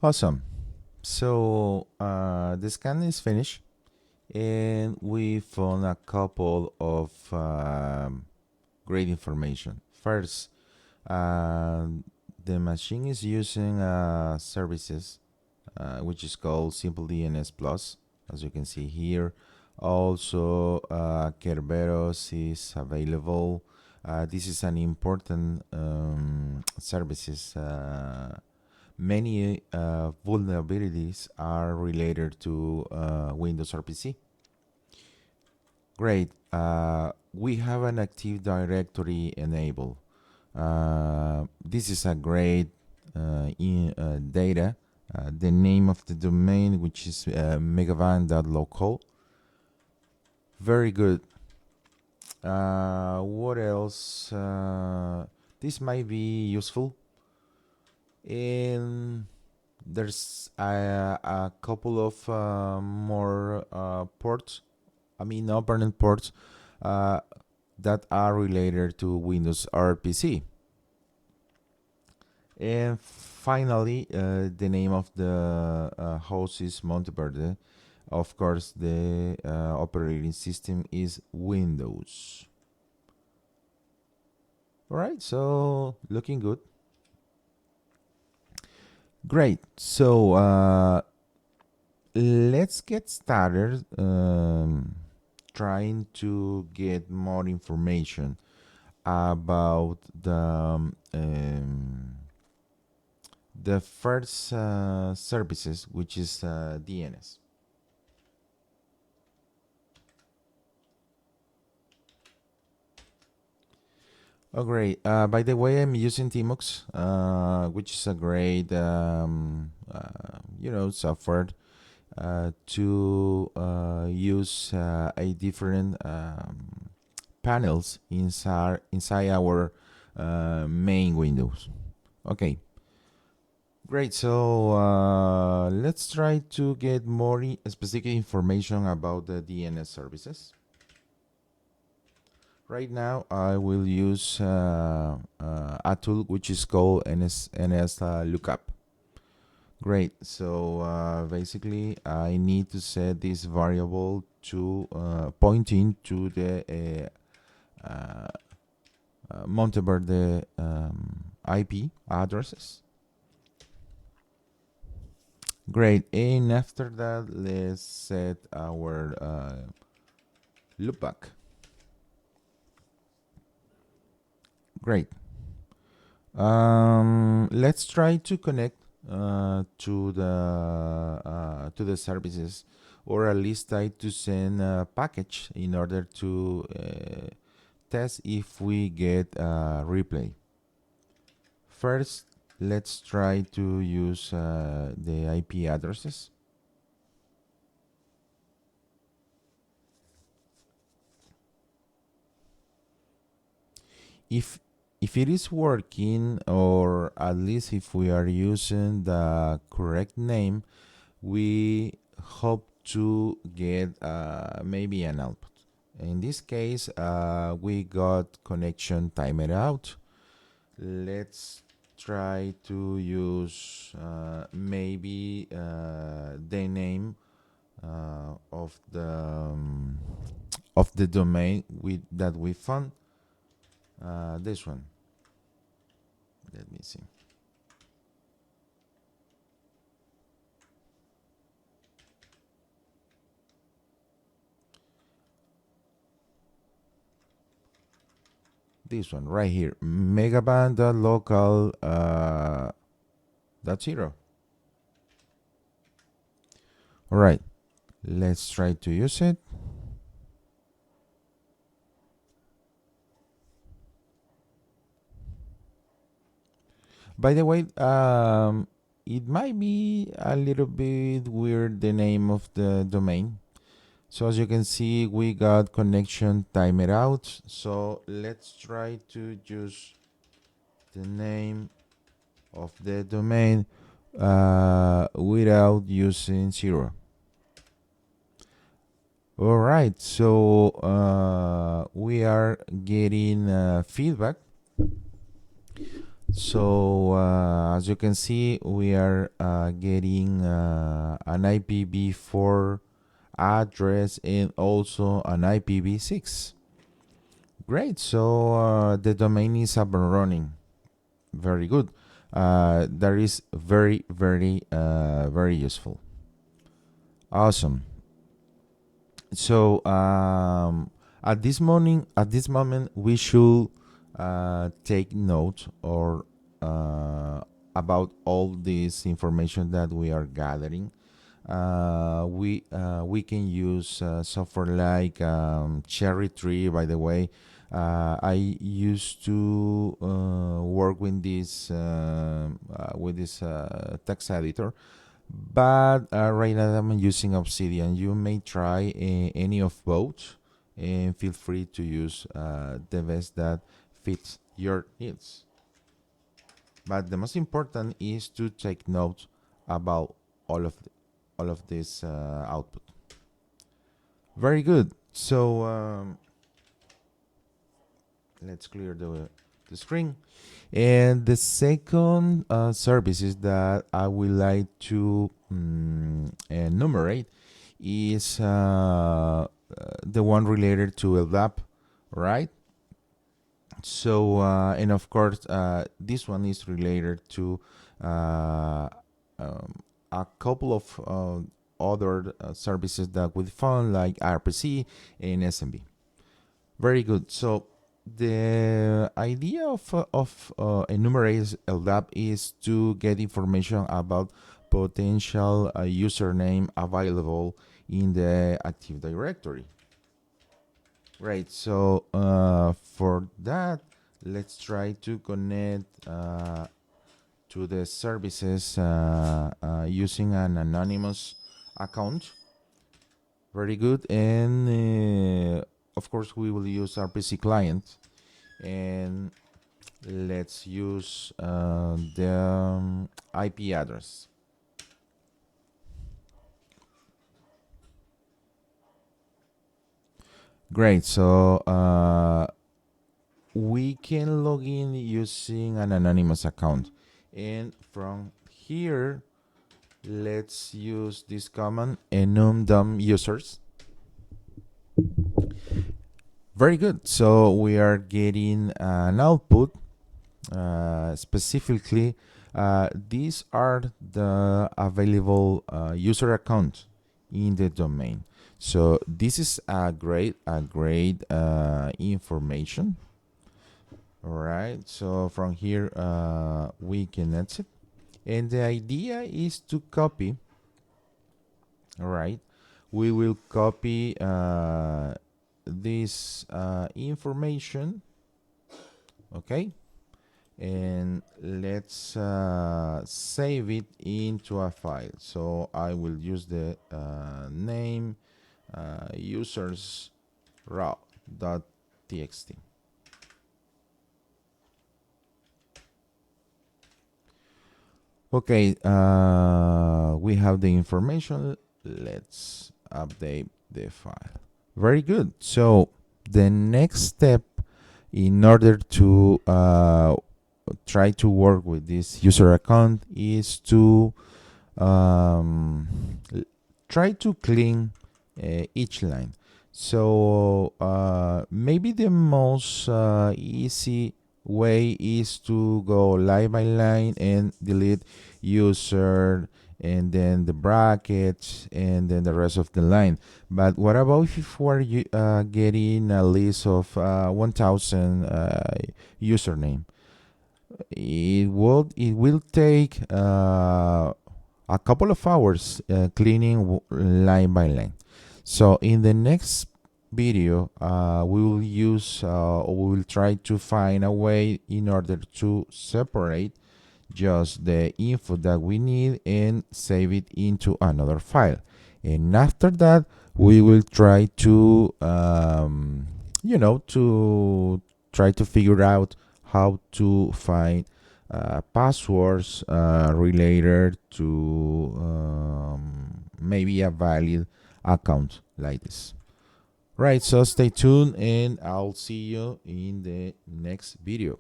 Awesome. So the scan is finished, and we found a couple of great information. First, the machine is using services which is called Simple DNS Plus, as you can see here. Also, Kerberos is available. This is an important services. Many vulnerabilities are related to Windows or PC. Great. We have an Active Directory enabled. This is a great data. The name of the domain, which is megavan.local. Very good. What else? This might be useful. And there's a couple of more ports, opponent ports that are related to Windows or PC. And finally, the name of the host is Monteverde. Of course, the operating system is Windows. All right, so looking good. Great. So let's get started trying to get more information about the first services, which is DNS. Oh, great. By the way, I'm using Tmux, which is a great, software to use a different panels inside our main windows. Okay, great. So let's try to get more specific information about the DNS services. Right now, I will use a tool which is called NS Lookup. Great. So basically, I need to set this variable to pointing to the Monteverde IP addresses. Great. And after that, let's set our loopback. Great. Let's try to connect to the services, or at least try to send a package in order to test if we get a replay. First, let's try to use the IP addresses. If it is working, or at least if we are using the correct name, we hope to get maybe an output. In this case, we got connection timer out. Let's try to use maybe the name of the domain that we found. This one. Let me see. This one right here, megaband.local .0. All right, let's try to use it. By the way, it might be a little bit weird, the name of the domain. So as you can see, we got connection timer out. So let's try to use the name of the domain without using 0. All right, so we are getting feedback. So as you can see, we are getting an IPv4 address and also an IPv6. Great. So the domain is up and running. Very good. That is very useful. Awesome. So at this moment, we should take note or about all this information that we are gathering. We can use software like Cherry Tree. By the way, I used to work with this text editor, but right now I'm using Obsidian. You may try any of both, and feel free to use the best that fits your needs. But the most important is to take note about all of this output. Very good. So let's clear the screen. And the second services that I would like to enumerate is the one related to LDAP, right? So, and of course, this one is related to a couple of other services that we found, like RPC and SMB. Very good. So, the idea of enumerate LDAP is to get information about potential username available in the Active Directory. Right. So for that, let's try to connect to the services using an anonymous account. Very good. And of course, we will use RPC client, and let's use the IP address. Great. So we can log in using an anonymous account, and from here, let's use this command enum users. Very good. So we are getting an output. Specifically, these are the available user accounts in the domain. So this is a great information. All right. So from here, we can exit, and the idea is to copy. All right. We will copy this information. Okay. And let's save it into a file. So I will use the name users raw.txt. Okay, we have the information. Let's update the file. Very good. So the next step, in order to try to work with this user account, is to try to clean each line. So maybe the most easy way is to go line by line and delete user, and then the brackets, and then the rest of the line. But what about if we're getting a list of 1,000 username? It will take a couple of hours cleaning line by line. So in the next video, we will use or we will try to find a way in order to separate just the info that we need and save it into another file. And after that, we will try to to try to figure out how to find passwords related to maybe a valid account like this. Right, so stay tuned, and I'll see you in the next video.